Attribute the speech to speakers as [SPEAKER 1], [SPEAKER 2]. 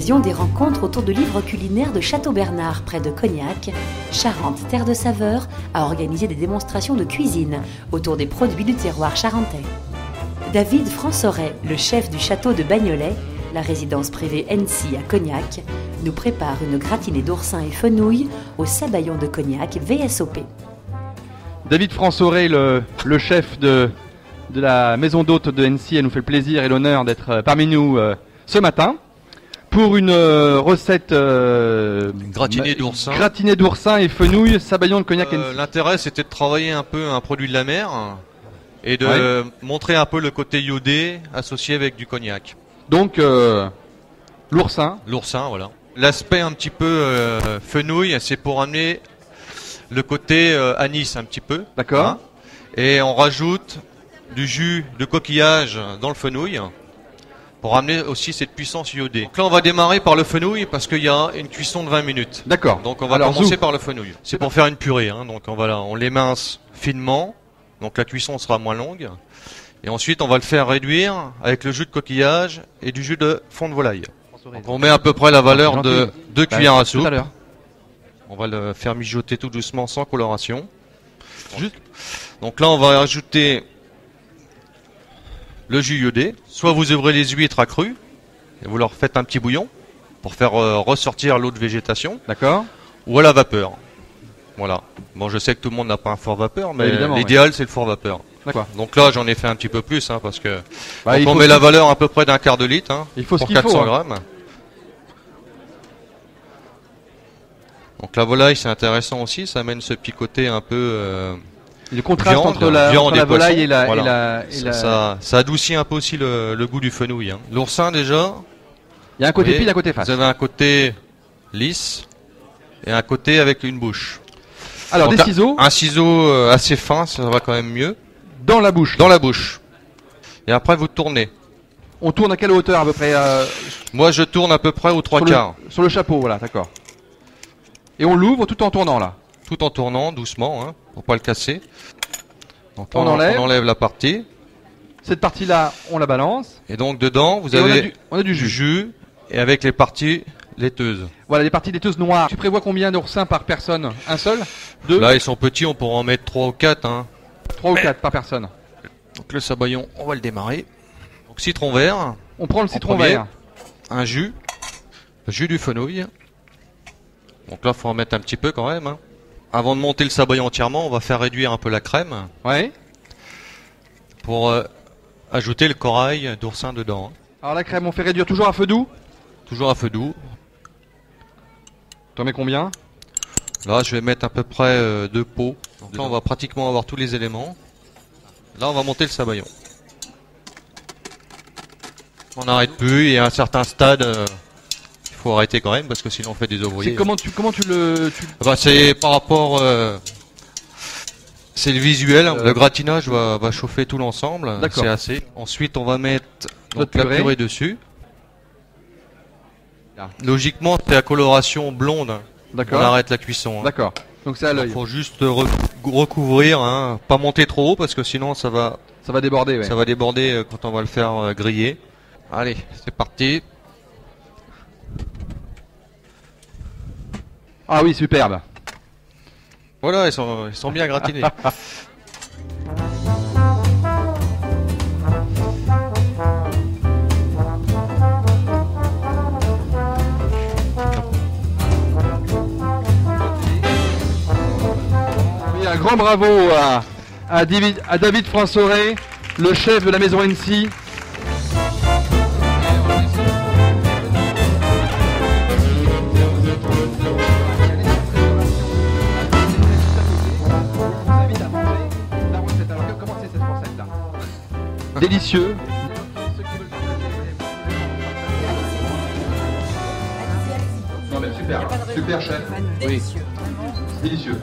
[SPEAKER 1] l'occasion des rencontres autour de livres culinaires de Château-Bernard, près de Cognac, Charente, terre de saveur, a organisé des démonstrations de cuisine autour des produits du terroir charentais. David Françoret, le chef du château de Bagnolet, la résidence privée NC à Cognac, nous prépare une gratinée d'oursin et fenouil au sabayon de Cognac VSOP.
[SPEAKER 2] David Françoret, le chef de la maison d'hôtes de NC, nous fait le plaisir et l'honneur d'être parmi nous ce matin pour une recette gratinée d'oursin et fenouil sabayon de Cognac NC.
[SPEAKER 3] L'intérêt, c'était de travailler un peu un produit de la mer et de montrer un peu le côté iodé associé avec du cognac.
[SPEAKER 2] Donc l'oursin.
[SPEAKER 3] L'oursin, voilà. L'aspect un petit peu fenouil, c'est pour amener le côté anis un petit peu.
[SPEAKER 2] D'accord.
[SPEAKER 3] Hein, et on rajoute du jus de coquillage dans le fenouil pour amener aussi cette puissance iodée. Donc là, on va démarrer par le fenouil parce qu'il y a une cuisson de 20 minutes.
[SPEAKER 2] D'accord.
[SPEAKER 3] Donc on va commencer par le fenouil. C'est pour faire une purée. Hein, donc on l'émince finement. Donc la cuisson sera moins longue. Et ensuite, on va le faire réduire avec le jus de coquillage et du jus de fond de volaille. Donc on met à peu près la valeur de 2 cuillères à soupe. On va le faire mijoter tout doucement sans coloration. Donc là, on va ajouter le jus iodé. Soit vous ouvrez les huîtres à cru et vous leur faites un petit bouillon pour faire ressortir l'eau de végétation.
[SPEAKER 2] D'accord. Ou
[SPEAKER 3] à la vapeur. Voilà. Bon, je sais que tout le monde n'a pas un fort vapeur, mais l'idéal, c'est le fort vapeur.
[SPEAKER 2] D'accord.
[SPEAKER 3] Donc là, j'en ai fait un petit peu plus, hein, parce que on met la valeur à peu près d'un quart de litre, hein,
[SPEAKER 2] il faut
[SPEAKER 3] pour 400 grammes. Donc la volaille, c'est intéressant aussi, ça amène ce petit côté un peu
[SPEAKER 2] le contraste entre la volaille et
[SPEAKER 3] ça adoucit un peu aussi le goût du fenouil. Hein. L'oursin, déjà,
[SPEAKER 2] il y a un côté pile, un côté face.
[SPEAKER 3] Vous avez un côté lisse et un côté avec une bouche.
[SPEAKER 2] Alors
[SPEAKER 3] donc,
[SPEAKER 2] des ciseaux.
[SPEAKER 3] Un ciseau assez fin, ça va quand même mieux.
[SPEAKER 2] Dans la bouche.
[SPEAKER 3] Dans la bouche. Et après, vous tournez.
[SPEAKER 2] On tourne à quelle hauteur à peu près
[SPEAKER 3] Moi, je tourne à peu près aux 3 quarts.
[SPEAKER 2] Sur le chapeau, voilà, d'accord. Et on l'ouvre tout en tournant là.
[SPEAKER 3] Tout en tournant doucement, hein, pour pas le casser. Donc,
[SPEAKER 2] on
[SPEAKER 3] enlève la partie.
[SPEAKER 2] Cette partie-là, on la balance.
[SPEAKER 3] Et donc dedans, vous avez
[SPEAKER 2] on a du jus.
[SPEAKER 3] Et avec les parties laiteuses.
[SPEAKER 2] Voilà, les parties laiteuses noires. Tu prévois combien d'oursins par personne? Un seul? Deux?
[SPEAKER 3] Là, ils sont petits, on pourra en mettre 3 ou 4. Hein.
[SPEAKER 2] 3 ou 4 par personne.
[SPEAKER 3] Donc le sabayon, on va le démarrer. Donc citron vert.
[SPEAKER 2] On prend le citron vert.
[SPEAKER 3] Un jus. Le jus du fenouil. Donc là, il faut en mettre un petit peu quand même. Hein. Avant de monter le sabayon entièrement, on va faire réduire un peu la crème.
[SPEAKER 2] Ouais.
[SPEAKER 3] Pour ajouter le corail d'oursin dedans. Hein.
[SPEAKER 2] Alors la crème, on fait réduire toujours à feu doux?
[SPEAKER 3] Toujours à feu doux.
[SPEAKER 2] T'en mets combien?
[SPEAKER 3] Là, je vais mettre à peu près 2 pots. Donc là, on va pratiquement avoir tous les éléments. Là, on va monter le sabayon. On n'arrête plus et à un certain stade, il faut arrêter quand même parce que sinon on fait des ouvriers.
[SPEAKER 2] Comment tu le...
[SPEAKER 3] c'est par rapport... c'est le visuel. Le gratinage va chauffer tout l'ensemble. C'est assez. Ensuite, on va mettre la purée dessus. Logiquement, c'est la coloration blonde.
[SPEAKER 2] D'accord.
[SPEAKER 3] On arrête la cuisson. Hein.
[SPEAKER 2] D'accord. Donc c'est à l'œil.
[SPEAKER 3] Il faut juste recouvrir, hein, pas monter trop haut parce que sinon ça va
[SPEAKER 2] déborder. Ouais.
[SPEAKER 3] Ça va déborder quand on va le faire griller. Allez, c'est parti.
[SPEAKER 2] Ah oui, superbe.
[SPEAKER 3] Voilà, ils sont bien gratinés.
[SPEAKER 2] Un grand bravo à David Françoret, le chef de la maison NC. Délicieux. Non mais super chef. Oui. Délicieux.